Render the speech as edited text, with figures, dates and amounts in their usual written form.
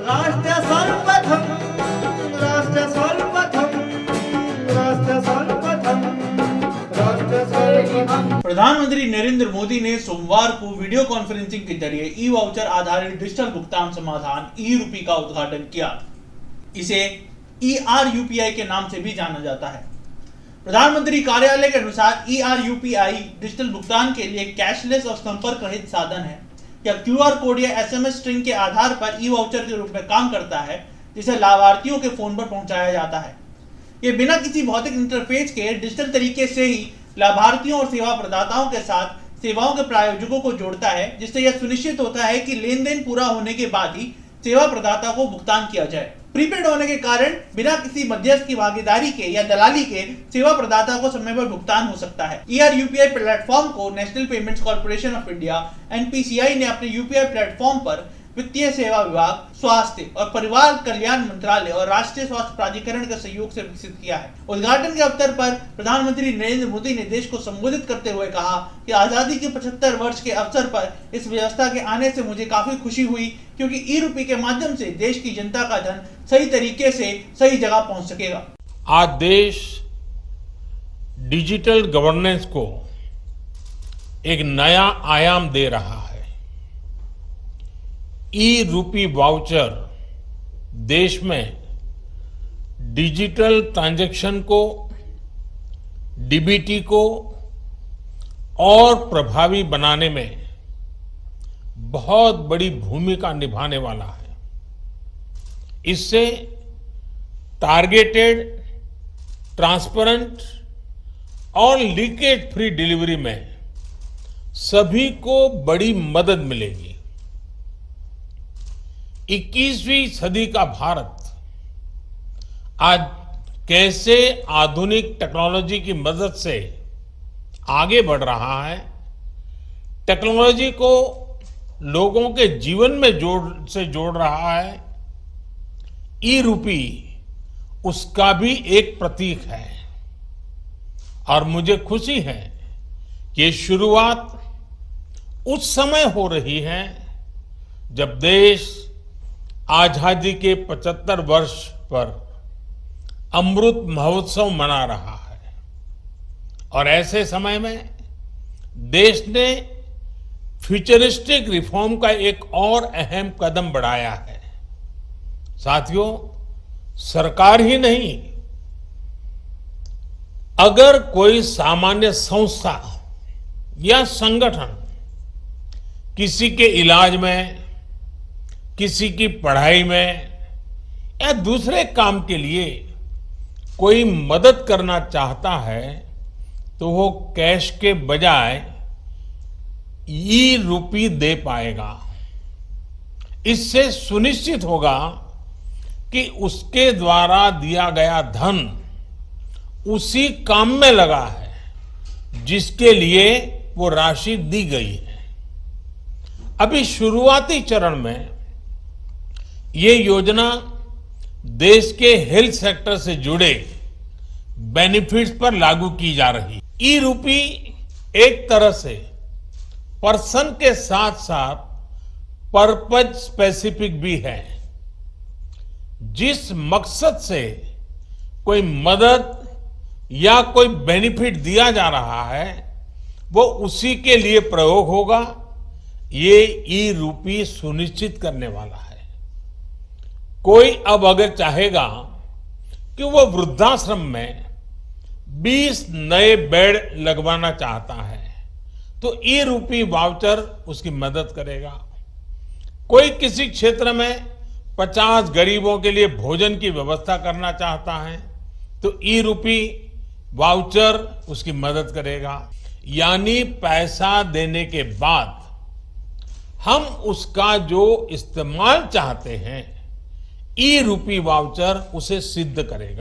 राष्ट्र सर्वप्रथम राष्ट्र सर्वप्रथम राष्ट्र सर्वप्रथम राष्ट्र सर्वप्रथम। प्रधानमंत्री नरेंद्र मोदी ने सोमवार को वीडियो कॉन्फ्रेंसिंग के जरिए ई वाउचर आधारित डिजिटल भुगतान समाधान ई रूपी का उद्घाटन किया। इसे ER-UPI के नाम से भी जाना जाता है। प्रधानमंत्री कार्यालय के अनुसार ER-UPI डिजिटल भुगतान के लिए कैशलेस और संपर्क रहित साधन है। यह QR कोड या SMS स्ट्रिंग के आधार पर ई वाउचर के रूप में काम करता है, जिसे लाभार्थियों के फोन पर पहुंचाया जाता है। यह बिना किसी भौतिक इंटरफेस के डिजिटल तरीके से ही लाभार्थियों और सेवा प्रदाताओं के साथ सेवाओं के प्रायोजकों को जोड़ता है, जिससे यह सुनिश्चित होता है कि लेन देन पूरा होने के बाद ही सेवा प्रदाता को भुगतान किया जाए। प्रीपेड होने के कारण बिना किसी मध्यस्थ की भागीदारी के या दलाली के सेवा प्रदाता को समय पर भुगतान हो सकता है। ER-UPI प्लेटफॉर्म को national payments corporation of India NPCI ने अपने UPI प्लेटफॉर्म पर वित्तीय सेवा विभाग, स्वास्थ्य और परिवार कल्याण मंत्रालय और राष्ट्रीय स्वास्थ्य प्राधिकरण के सहयोग से विकसित किया है। उद्घाटन के अवसर पर प्रधानमंत्री नरेंद्र मोदी ने देश को संबोधित करते हुए कहा कि आजादी के 75 वर्ष के अवसर पर इस व्यवस्था के आने से मुझे काफी खुशी हुई, क्योंकि ई रूपी के माध्यम से देश की जनता का धन सही तरीके से सही जगह पहुंच सकेगा। आज देश डिजिटल गवर्नेंस को एक नया आयाम दे रहा है। ई रूपी वाउचर देश में डिजिटल ट्रांजैक्शन को, डीबीटी को और प्रभावी बनाने में बहुत बड़ी भूमिका निभाने वाला है। इससे टारगेटेड, ट्रांसपेरेंट और लीकेज फ्री डिलीवरी में सभी को बड़ी मदद मिलेगी। 21वीं सदी का भारत आज कैसे आधुनिक टेक्नोलॉजी की मदद से आगे बढ़ रहा है, टेक्नोलॉजी को लोगों के जीवन में जोड़ रहा है, ई रूपी उसका भी एक प्रतीक है। और मुझे खुशी है कि ये शुरुआत उस समय हो रही है जब देश आजादी के 75 वर्ष पर अमृत महोत्सव मना रहा है। और ऐसे समय में देश ने फ्यूचरिस्टिक रिफॉर्म का एक और अहम कदम बढ़ाया है। साथियों, सरकार ही नहीं, अगर कोई सामान्य संस्था या संगठन किसी के इलाज में, किसी की पढ़ाई में या दूसरे काम के लिए कोई मदद करना चाहता है, तो वो कैश के बजाय ई रूपी दे पाएगा। इससे सुनिश्चित होगा कि उसके द्वारा दिया गया धन उसी काम में लगा है जिसके लिए वो राशि दी गई है। अभी शुरुआती चरण में ये योजना देश के हेल्थ सेक्टर से जुड़े बेनिफिट्स पर लागू की जा रही। ई रूपी एक तरह से पर्सन के साथ साथ पर्पज स्पेसिफिक भी है। जिस मकसद से कोई मदद या कोई बेनिफिट दिया जा रहा है, वो उसी के लिए प्रयोग होगा। ये ई रूपी सुनिश्चित करने वाला है। कोई अब अगर चाहेगा कि वो वृद्धाश्रम में 20 नए बेड लगवाना चाहता है, तो ई रूपी वाउचर उसकी मदद करेगा। कोई किसी क्षेत्र में 50 गरीबों के लिए भोजन की व्यवस्था करना चाहता है, तो ई रूपी वाउचर उसकी मदद करेगा। यानी पैसा देने के बाद हम उसका जो इस्तेमाल चाहते हैं, ई रूपी वाउचर उसे सिद्ध करेगा।